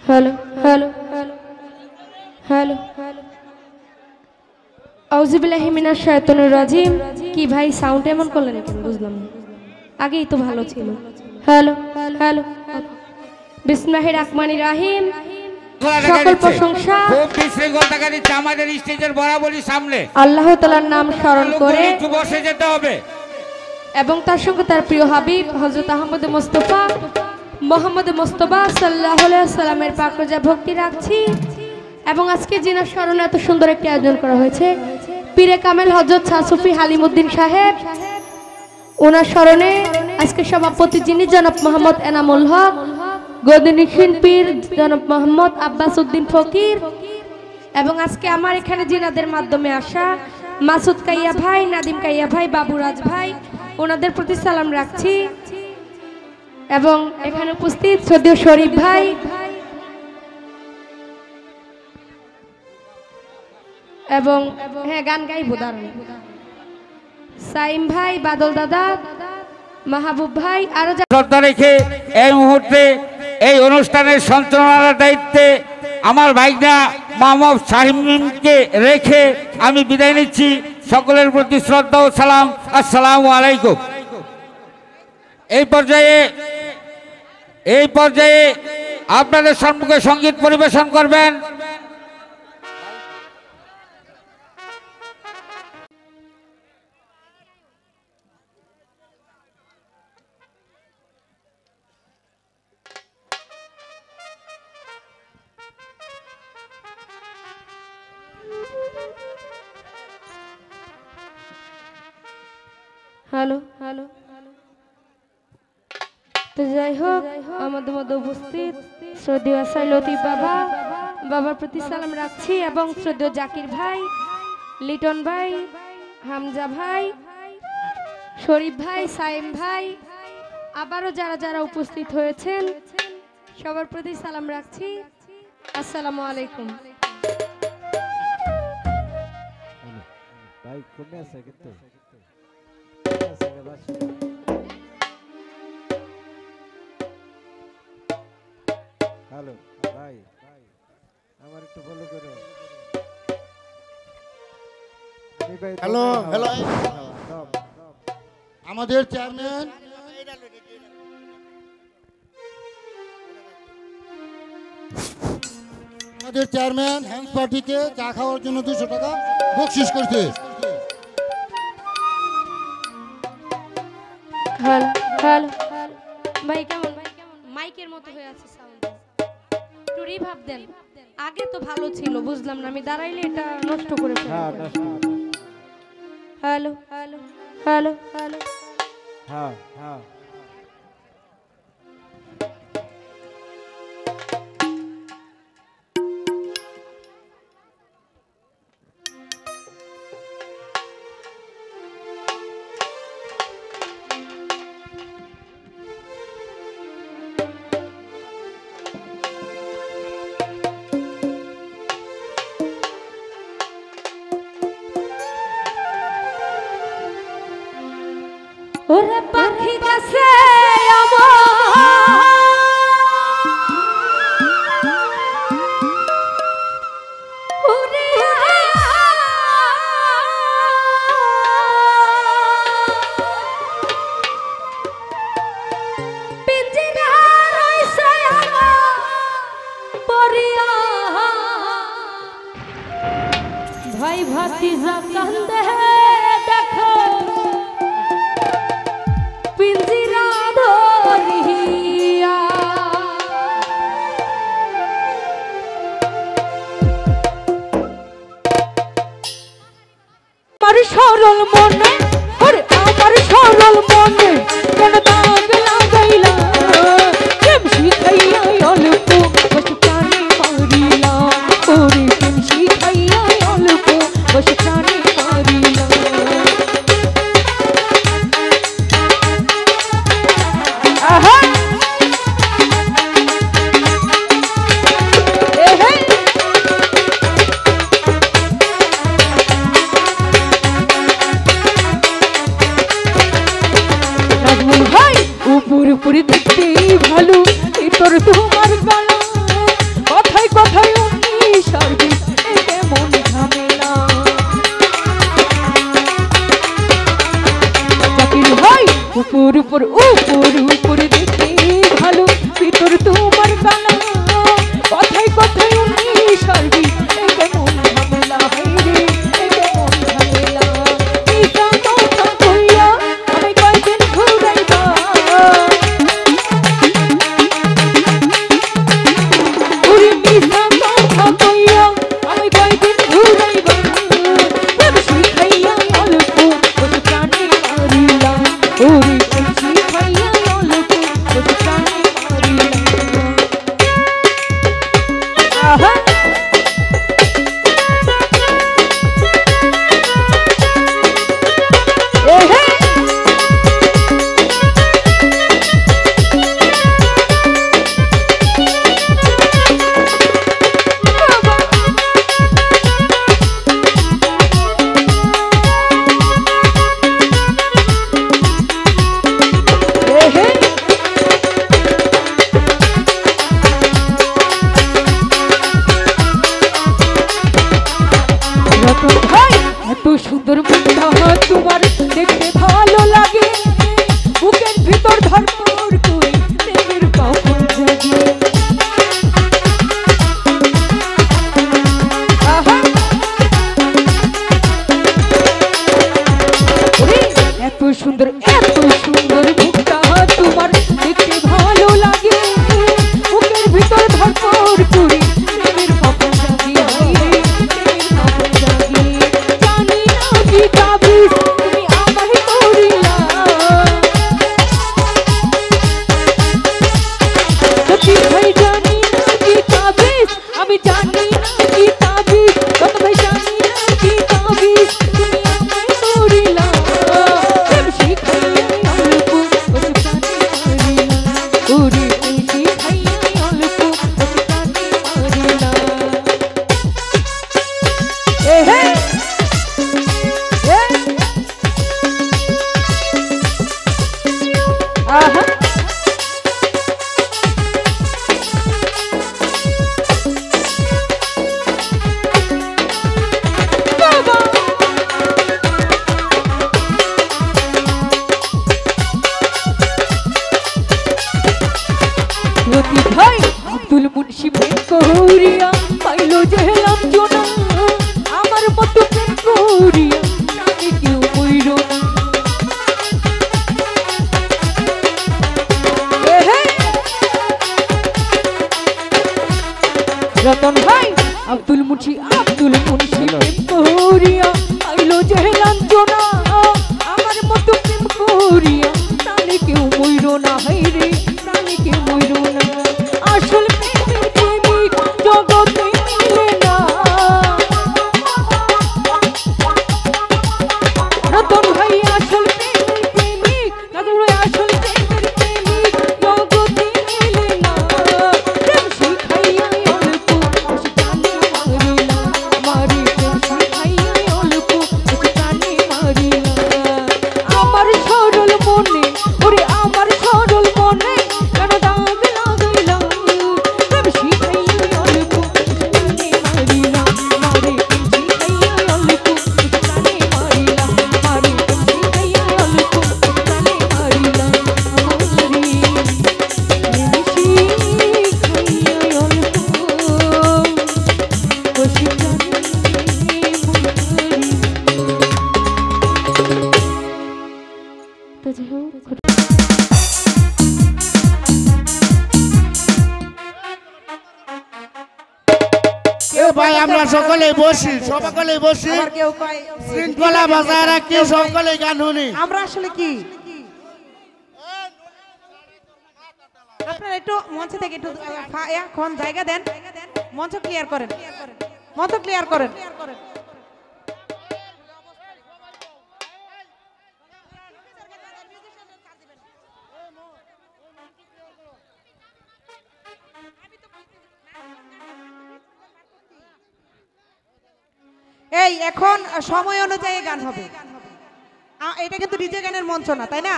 Hello hello hello আউযুবিল্লাহি মিনাশ শাইতানির রাজিম। কি ভাই সাউন্ড এমন করলেন কেন বুঝলাম না, আগেই তো ভালো ছিল। हेलो हेलो বিসমিল্লাহির রহমানির রহিম। সকল প্রশংসা খুব বিশৃঙ্খল দেখা দিচ্ছে আমাদের স্টেজের বরাবরই সামনে আল্লাহ তাআলার নাম স্মরণ করে একটু বসে যেতে হবে এবং তার সঙ্গে তার প্রিয় হাবিব হযরত আহমদ মুস্তাফা মোহাম্মদ মুস্তাফা সাল্লাল্লাহু আলাইহি সাল্লামের পাক রোজা ভক্তি রাখছি। এবং আজকে জিনার স্মরণে এত সুন্দর একটি আয়োজন করা হয়েছে পীরে কামেল হযরত শাহ সুফি হালিমউদ্দিন সাহেব, ওনার স্মরণে আজকে সভাপতি যিনি জনাব মোহাম্মদ এনামুল হক, গদিনিশিন পীর জনাব মোহাম্মদ আব্বাস উদ্দিন ফকির, এবং আজকে আমার এখানে জিনাদের মাধ্যমে আসা মাসুদ কাইয়া ভাই, নাদিম কাইয়া ভাই, বাবুরাজ ভাই, ওনাদের প্রতি সালাম রাখছি। এবং এখানে উপস্থিত শ্রদ্ধেয় শরীফ ভাই, এবং হ্যাঁ গান গাইব দাঁড়ান, সাইম ভাই, বাদল দাদা, মাহবুব ভাই, আরো শ্রদ্ধা রেখে এই মুহূর্তে এই অনুষ্ঠানের সঞ্চালনার দায়িত্বে আমার ভাইনা মোহাম্মদ শাহিমকে রেখে আমি বিদায় নিচ্ছি। সকলের প্রতি শ্রদ্ধা ও সালাম, আসসালামু আলাইকুম। এই পর্যায়ে আপনাদের সম্মুখে সঙ্গীত পরিবেশন করবেন হ্যালো হ্যালো। তো যাই হোক, আমাদের মধ্যে উপস্থিত শ্রদ্ধেয় সাইলতি বাবা, বাবার প্রতি সালাম রাখছি, এবং শ্রদ্ধেয় জাকির ভাই, লিটন ভাই, হামজা ভাই, শরীফ ভাই, সাইম ভাই, আবারও যারা যারা উপস্থিত হয়েছেন সবার প্রতি সালাম রাখছি। আসসালামু আলাইকুম। ভাই কোনে আছে কিন্তু হ্যালো ভাই আমার একটু ফলো করো। হ্যালো হ্যালো আমাদের চেয়ারম্যান হ্যান্ডস পার্টিকে চা খাওয়ার জন্য 200 টাকা বকশিশ করছে। হ্যালো হ্যালো ভাই কেমন মাইকের মতো হয়ে আছে সাউন্ড, একটু রিভাব দেন। আগে তো ভালো ছিল, বুঝলাম না, আমি দাঁড়াইলে এটা নষ্ট করে ফেলবো। হ্যালো হ্যালো হ্যালো হ্যালো হ্যাঁ হ্যাঁ ওরে পাখি কাছে ওরে পিঞ্জিরা রইছে পরিয়া ভাই ভাতিজা কান্দে দেখো পিঞ্জিরা ধরিয়া। আমার সরল মনে, ওরে আমার সরল মনে কোন দাগ লাগাইলা, প্রেম শিখাইয়া অল্প বসে প্রাণে মারিলা, ওরে প্রেম শিখাইয়া অল্প বসে প্রাণে মারিলা। উপরে দেখতেই ভালো, তোর তোমার বেলা মিছা কথা কইয়া আমি কয়দিন ঘুরাইবা প্রেম শিখাইয়া অল্প ওরে প্রাণে মারিলাম ওরে প্রেম শিখাইয়া অল্প ওরে প্রাণে মারিলাম আহা এত সুন্দর মুখটা তোমার দেখতে ভালো লাগে বুকের ভিতর ধরপড় করে প্রেমের পাপন জাগে এত সুন্দর মুখটা তোমার দেখতে ভালো লাগে বুকের ভিতর ধরপড় করে প্রেমের পাপন জাগে আমি জানি না কি তাবিজ কত ভাই জানি না কি তাবিজ তুমি আমায় করিলা প্রেম শিখাইয়া অল্প ওরে প্রাণে মারিলা ওরে প্রেম শিখাইয়া অল্প ওরে প্রাণে মারিলা এ হে আহা ভাই আব্দুল মুন্সি প্রেম করিয়া পাইলো যে হেলাম জোনা আমার মতো প্রেম করিয়া জানি কেউ বইল না রতন ভাই আব্দুল মুন্সি প্রেম করিয়া পাইলো যে হেলাম জোনা আমার মতো প্রেম করিয়া জানি কেউ বইল না হাই রে জানি কেউ বইল না আসল প্রেমের প্রেমিক জগতে মিলে না রতন ভাই আসল প্রেমের প্রেমিক আসল প্রেমের প্রেমিক জগতে মিলে না প্রেম শিখাইয়া অল্প প্রাণে মারিলা মারি প্রেম শিখাইয়া অল্প প্রাণে মারিলা আমার সরল মনে ওরে আমার সরল মনে কেন দাগ লাগাইলা প্রেম শিখাইয়া অল্প প্রাণে মারিলা মারি প্রেম শিখাইয়া অল্প প্রাণে মারিলা মারি প্রেম শিখাইয়া অল্প প্রাণে মারিলা মারি প্রেম শিখাইয়া অল্প বসে প্রাণে তো যাই হোক ভাই আমরা সকলে বসি শৃঙ্খলা বজায় রাখি সকলে গান শুনি আমরা আসলে কি আপনারা একটু মঞ্চ থেকে একটু এখন জায়গা দেন মঞ্চ ক্লিয়ার করেন এই এখন সময় অনুযায়ী গান হবে এটা কিন্তু ডিজে গানের মঞ্চ না তাই না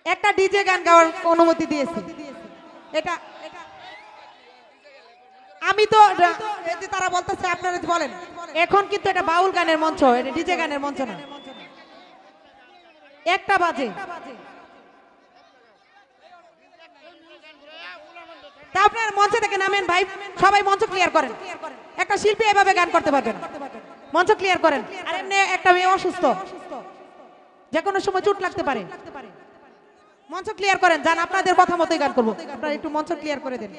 একটা ডিজে গান গাওয়ার অনুমতি দিয়েছে এটা আমি তো তারা বলতেছে আপনারা বলেন এখন কিন্তু এটা বাউল গানের মঞ্চ এটা ডিজে গানের মঞ্চ না একটা বাজে তা আপনার মঞ্চ থেকে নামেন ভাই সবাই মঞ্চ ক্লিয়ার করেন একটা শিল্পী এভাবে গান করতে পারবেন মঞ্চ ক্লিয়ার করেন আর এমনি একটা মেয়ে অসুস্থ যে কোনো সময় চোট লাগতে পারে মঞ্চ ক্লিয়ার করেন, যান আপনাদের কথা মতোই গান করবো, আপনারা একটু মঞ্চ ক্লিয়ার করে দেন।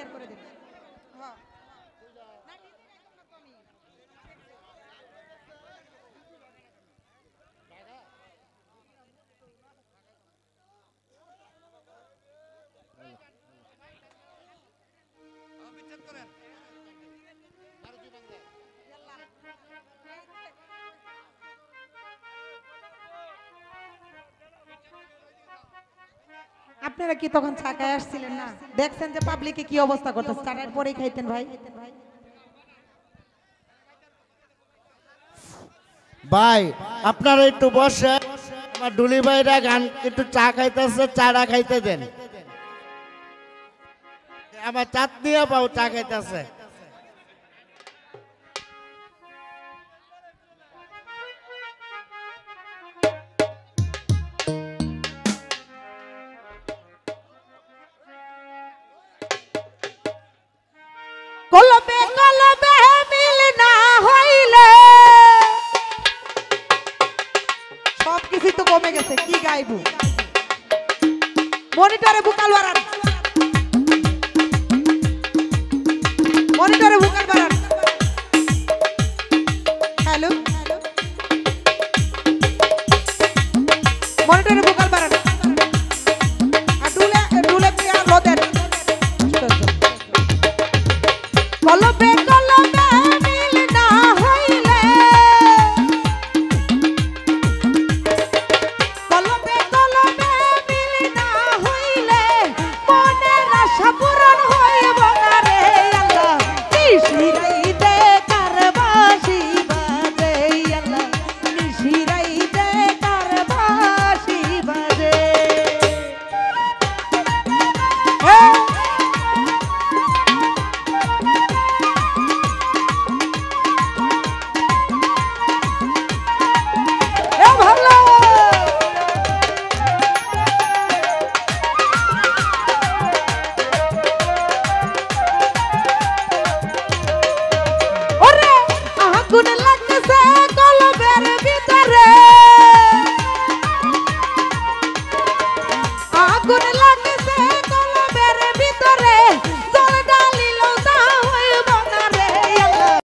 আপনারা কি তখন ছাকায় আসছিলেন না? দেখছেন যে পাবলিকে কি অবস্থা করতেছে, ছাকার পরেই খাইতেন ভাই। ভাই আপনারা একটু বসে, আমার ডুলি ভাইরা গান একটু চা খাইতেছে, চাটা খাইতে দেন। আমার চাটনিও পাও চা খাইতেছে। কলবে কলবে মিল না হইলে সব কিছু তো কমে গেছে, কি গাইবো? মনিটরে ভোকাল বাড়ান, মনিটরে ভোকাল বাড়ান। হ্যালো, মনিটরে